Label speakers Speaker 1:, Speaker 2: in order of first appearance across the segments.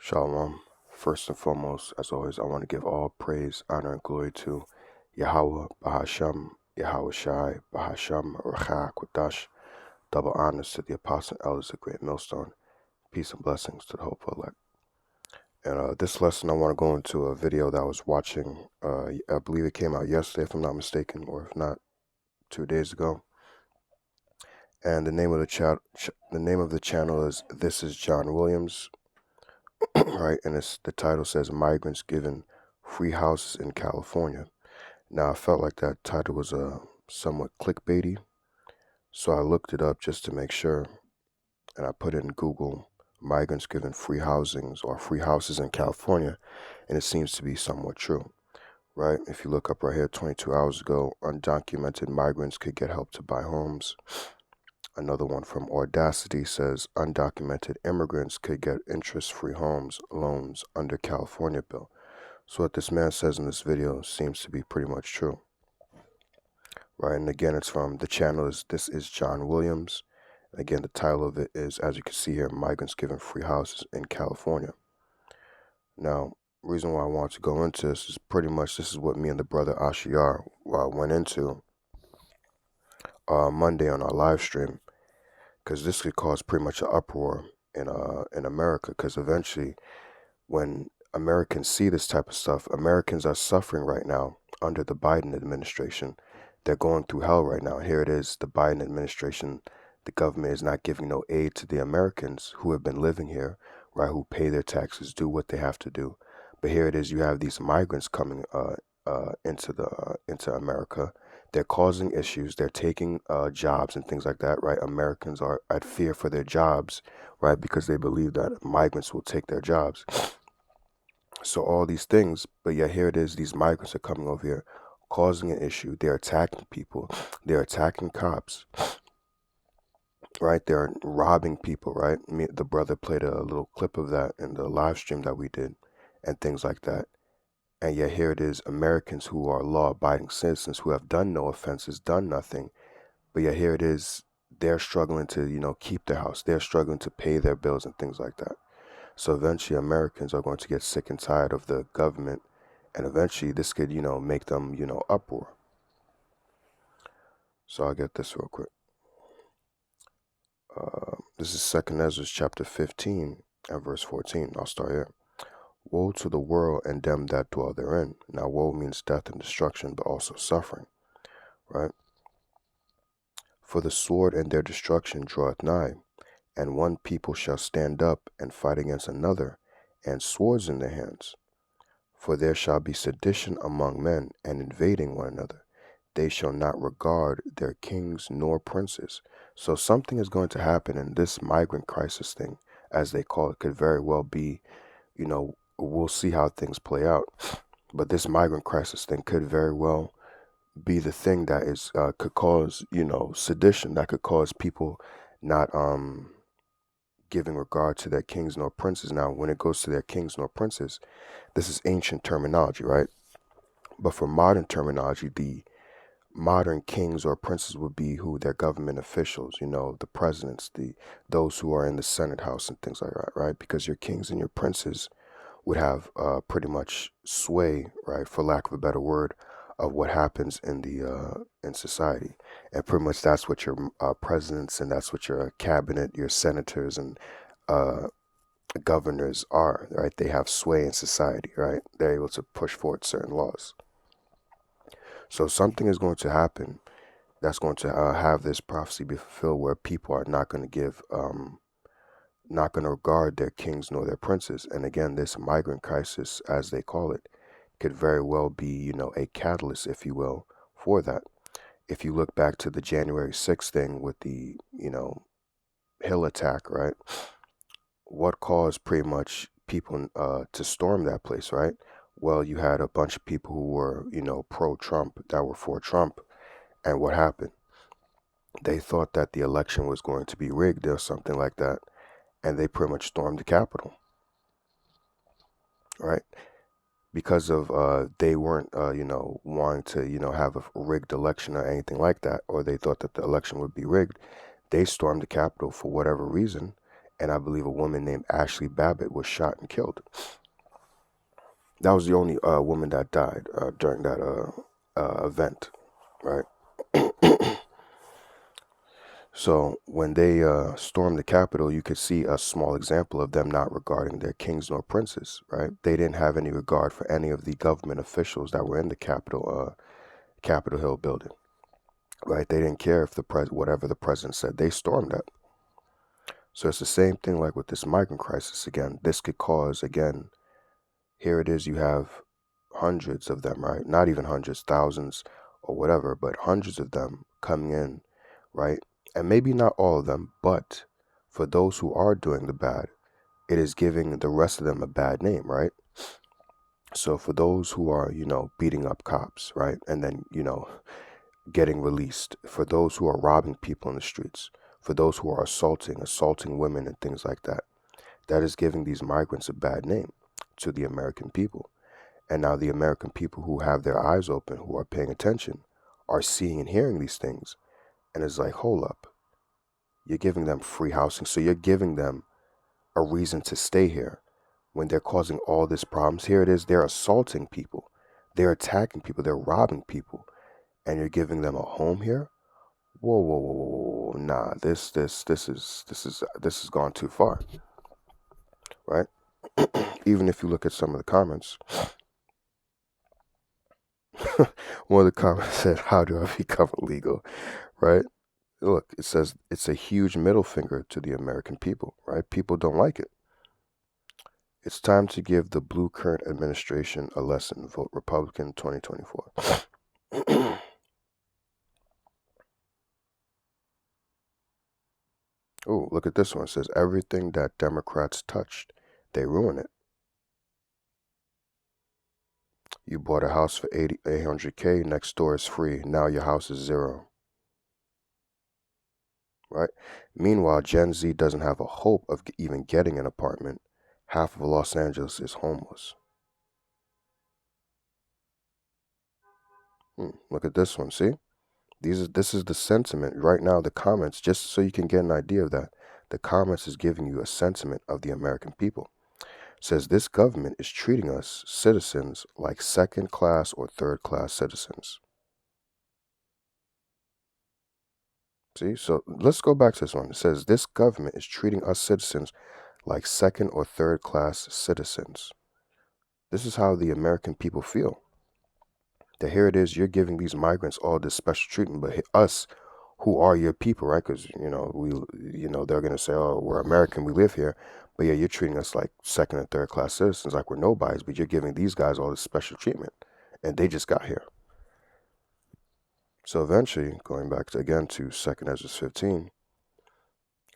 Speaker 1: Shalom. First and foremost, as always, I want to give all praise, honor, and glory to Yahweh, Bahasham, Yahweh Shai, Bahasham, Racha, Kwadash. Double honors to the apostle and elders of Great Millstone. Peace and blessings to the hopeful elect. And this lesson, I want to go into a video that I was watching. I believe it came out yesterday, if I'm not mistaken, or if not, 2 days ago. And the name of the channel is This is John Williams. Right, and the title says migrants given free houses in California. Now I felt like that title was somewhat clickbaity, so I looked it up just to make sure, and I put in Google migrants given free housings or free houses in California, and it seems to be somewhat true. Right, if you look up right here, 22 hours ago, undocumented migrants could get help to buy homes. Another one from Audacity says undocumented immigrants could get interest-free homes loans under California bill. So what this man says in this video seems to be pretty much true. Right, and again, it's from the channel This is John Williams. Again, the title of it is, as you can see here, migrants given free houses in California. Now, reason why I want to go into this is pretty much this is what me and the brother Ashiar went into Monday on our live stream, because this could cause pretty much an uproar in America, because eventually when Americans see this type of stuff, Americans are suffering right now under the Biden administration. They're going through hell right now. Here it is, the Biden administration, the government is not giving no aid to the Americans who have been living here, right, who pay their taxes, do what they have to do. But here it is, you have these migrants coming into America. They're causing issues. They're taking jobs and things like that, right? Americans are at fear for their jobs, right, because they believe that migrants will take their jobs. So all these things, but yet here it is, these migrants are coming over here, causing an issue. They're attacking people. They're attacking cops, right? They're robbing people, right? The brother played a little clip of that in the live stream that we did and things like that. And yet here it is, Americans who are law-abiding citizens who have done no offenses, done nothing. But yet here it is, they're struggling to, keep their house. They're struggling to pay their bills and things like that. So eventually Americans are going to get sick and tired of the government. And eventually this could, make them, uproar. So I'll get this real quick. This is 2nd Ezra chapter 15 and verse 14. I'll start here. Woe to the world and them that dwell therein. Now, woe means death and destruction, but also suffering, right? For the sword and their destruction draweth nigh, and one people shall stand up and fight against another, and swords in their hands. For there shall be sedition among men, and invading one another. They shall not regard their kings nor princes. So something is going to happen, and this migrant crisis thing, as they call it, could very well be, we'll see how things play out. But this migrant crisis thing could very well be the thing that is could cause, sedition, that could cause people not giving regard to their kings nor princes. Now, when it goes to their kings nor princes, this is ancient terminology, right? But for modern terminology, the modern kings or princes would be who their government officials, the presidents, those who are in the Senate House and things like that, right? Because your kings and your princes would have pretty much sway, right, for lack of a better word, of what happens in society. And pretty much that's what your presidents and that's what your cabinet, your senators and governors are, right? They have sway in society, right? They're able to push forward certain laws. So something is going to happen that's going to have this prophecy be fulfilled, where people are not going to give not going to regard their kings nor their princes. And again, this migrant crisis, as they call it, could very well be, a catalyst, if you will, for that. If you look back to the January 6th thing with the, Hill attack, right? What caused pretty much people to storm that place, right? Well, you had a bunch of people who were, pro-Trump, that were for Trump. And what happened? They thought that the election was going to be rigged or something like that. And they pretty much stormed the Capitol, right? Because of they weren't, wanting to, have a rigged election or anything like that, or they thought that the election would be rigged. They stormed the Capitol for whatever reason, and I believe a woman named Ashley Babbitt was shot and killed. That was the only woman that died during that event, right? So when they stormed the Capitol, you could see a small example of them not regarding their kings nor princes, right? They didn't have any regard for any of the government officials that were in the Capitol Hill building, right? They didn't care if whatever the president said, they stormed that. So it's the same thing like with this migrant crisis again. This could cause, again, here it is, you have hundreds of them, right? Not even hundreds, thousands or whatever, but hundreds of them coming in, right? And maybe not all of them, but for those who are doing the bad, it is giving the rest of them a bad name, right? So for those who are, beating up cops, right? And then, getting released, for those who are robbing people in the streets, for those who are assaulting women and things like that, that is giving these migrants a bad name to the American people. And now the American people who have their eyes open, who are paying attention, are seeing and hearing these things. And it's like, hold up. You're giving them free housing. So you're giving them a reason to stay here when they're causing all these problems. Here it is. They're assaulting people. They're attacking people. They're robbing people. And you're giving them a home here? Whoa, whoa, whoa, whoa, whoa. Nah, this has gone too far. Right? Even if you look at some of the comments, one of the comments said, how do I become illegal? Right? Look, it says it's a huge middle finger to the American people, right? People don't like it. It's time to give the blue current administration a lesson. Vote Republican 2024. Oh, look at this one. It says everything that Democrats touched, they ruin it. You bought a house for 800K, next door is free. Now your house is zero. Right? Meanwhile, Gen Z doesn't have a hope of even getting an apartment. Half of Los Angeles is homeless. Look at this one. See? This is the sentiment right now. The comments, just so you can get an idea of that. The comments is giving you a sentiment of the American people. It says this government is treating us citizens like second class or third class citizens. See, so let's go back to this one. It says this government is treating us citizens like second or third class citizens. This is how the American people feel. That here it is, you're giving these migrants all this special treatment, but us, who are your people, right? Because they're gonna say, oh, we're American, we live here, but yeah, you're treating us like second and third class citizens, like we're nobodies, but you're giving these guys all this special treatment, and they just got here. So eventually, going back to 2 Ezra 15,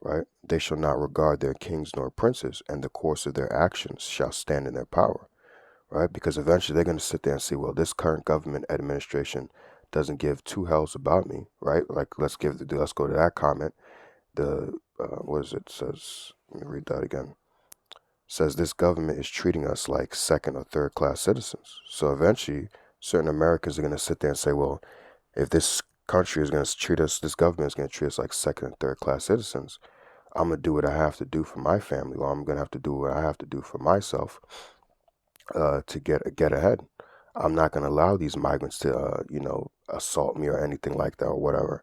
Speaker 1: right? They shall not regard their kings nor princes, and the course of their actions shall stand in their power, right? Because eventually they're going to sit there and say, well, this current government administration doesn't give two hells about me, right? Like, let's go to that comment. What is it? It says, let me read that again. It says this government is treating us like second or third class citizens. So eventually, certain Americans are going to sit there and say, well, if this country is going to treat us, this government is going to treat us like second and third class citizens, I'm going to do what I have to do for my family, or I'm going to have to do what I have to do for myself to get ahead. I'm not going to allow these migrants to, assault me or anything like that or whatever.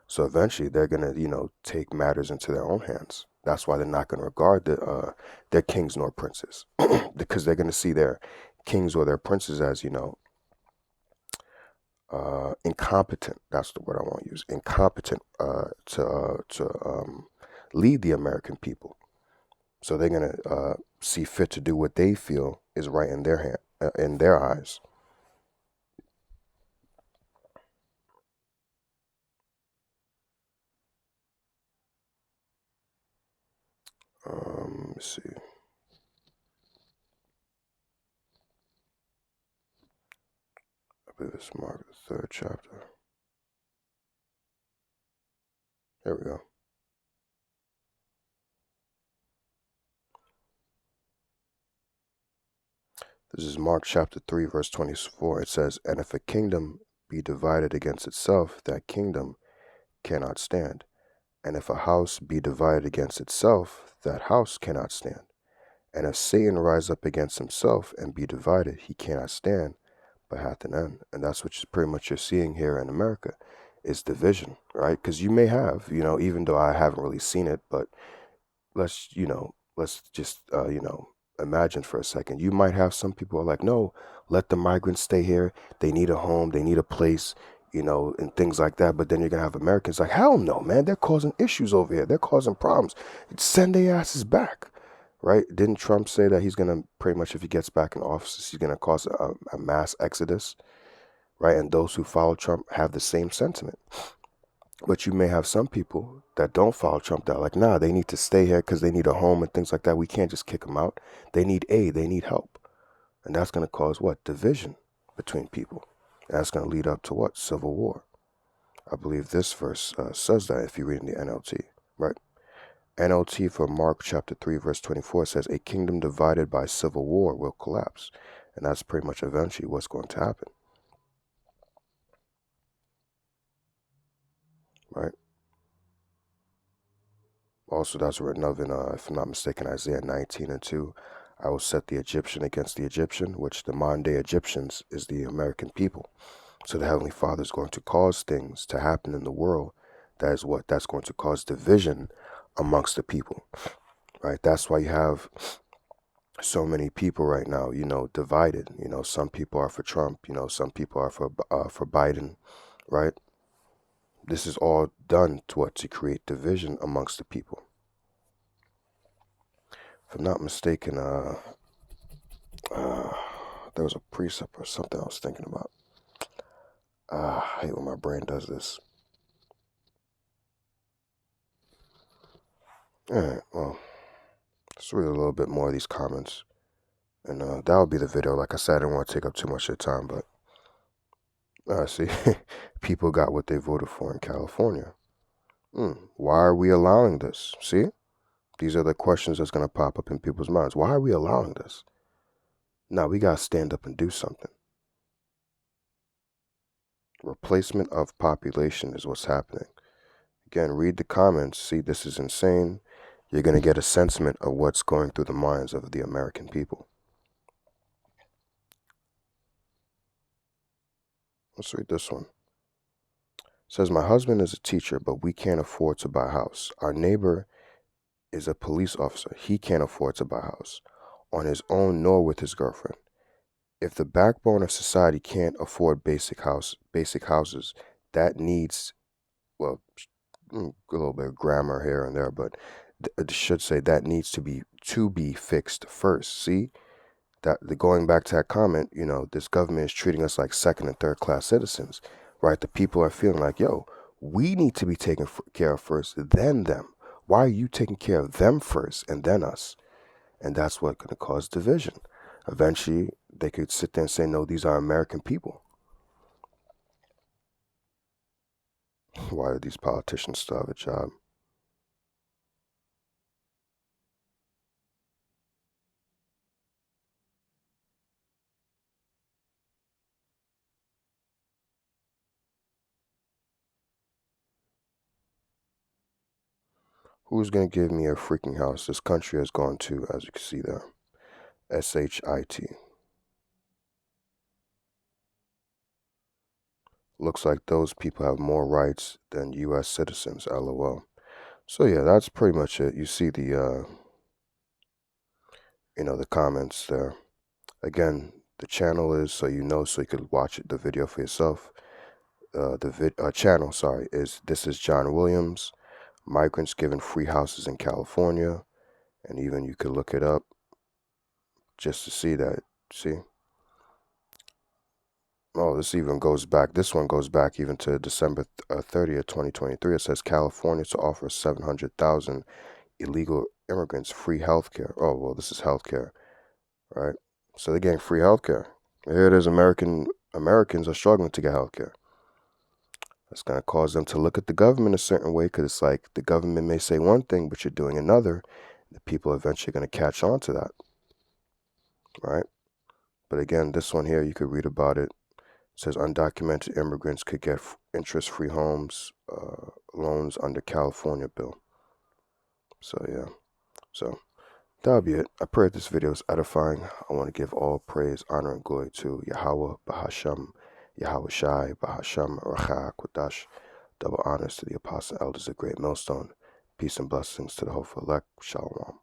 Speaker 1: So eventually they're going to, take matters into their own hands. That's why they're not going to regard their kings nor princes because they're going to see their kings or their princes as, incompetent. That's the word I want to use. Incompetent to lead the American people. So they're gonna see fit to do what they feel is right in their in their eyes. Let's see. I believe it's Mark, the 3rd chapter. There we go. This is Mark chapter 3, verse 24. It says, "And if a kingdom be divided against itself, that kingdom cannot stand. And if a house be divided against itself, that house cannot stand. And if Satan rise up against himself and be divided, he cannot stand, but hath an end. And that's what pretty much you're seeing here in America, is division, right? Because you may have, even though I haven't really seen it, but let's just, imagine for a second. You might have some people are like, no, let the migrants stay here. They need a home. They need a place, and things like that. But then you're going to have Americans like, hell no, man. They're causing issues over here. They're causing problems. Send their asses back, right? Didn't Trump say that he's going to pretty much, if he gets back in office, he's going to cause a mass exodus, right? And those who follow Trump have the same sentiment. But you may have some people that don't follow Trump that are like, nah, they need to stay here because they need a home and things like that. We can't just kick them out. They need aid. They need help. And that's going to cause what? Division between people. And that's going to lead up to what? Civil war. I believe this verse says that if you read in the NLT, right? NLT for Mark chapter 3, verse 24 says, a kingdom divided by civil war will collapse. And that's pretty much eventually what's going to happen. Right? Also, that's written of in, if I'm not mistaken, Isaiah 19:2. I will set the Egyptian against the Egyptian, which the modern day Egyptians is the American people. So the Heavenly Father is going to cause things to happen in the world. That's going to cause division amongst the people, right? That's why you have so many people right now, divided. Some people are for Trump, some people are for Biden, right? This is all done to create division amongst the people. If I'm not mistaken, there was a precept or something I was thinking about. I hate when my brain does this. Alright, well, let's read a little bit more of these comments. And that'll be the video. Like I said, I didn't want to take up too much of your time, but see, people got what they voted for in California. Why are we allowing this? See? These are the questions that's going to pop up in people's minds. Why are we allowing this? Now, we got to stand up and do something. Replacement of population is what's happening. Again, read the comments. See, this is insane. You're going to get a sentiment of what's going through the minds of the American people. Let's read this one. It says, my husband is a teacher, but we can't afford to buy a house. Our neighbor is a police officer. He can't afford to buy a house on his own nor with his girlfriend. If the backbone of society can't afford basic houses, that needs, well, a little bit of grammar here and there, but it should say that needs to be fixed first. See, going back to that comment, this government is treating us like second and third class citizens, right? The people are feeling like, yo, we need to be taken care of first, then them. Why are you taking care of them first and then us? And that's what's going to cause division. Eventually, they could sit there and say, no, these are American people. Why do these politicians still have a job? Who's going to give me a freaking house? This country has gone to, as you can see there, SHIT. Looks like those people have more rights than U.S. citizens, LOL. So yeah, that's pretty much it. You see the, the comments there. Again, the channel is so you could watch the video for yourself. The channel, this is John Williams. Migrants given free houses in California, and even you could look it up just to see that. See? Oh, this one goes back even to December 30th, 2023. It says California to offer 700,000 illegal immigrants free health care. Oh, well, this is health care, right? So they're getting free health care. Here it is, Americans are struggling to get health care. That's going to cause them to look at the government a certain way, because it's like the government may say one thing, but you're doing another. The people are eventually going to catch on to that, right? But again, this one here, you could read about it. says undocumented immigrants could get interest-free homes loans under California bill. So yeah, so that'll be it. I pray this video is edifying. I want to give all praise, honor, and glory to Yahweh, Bahasham, Yahweh Shai, Bahasham, Racha, Kodash. Double honors to the apostle elders of Great Millstone. Peace and blessings to the hopeful elect. Shalom.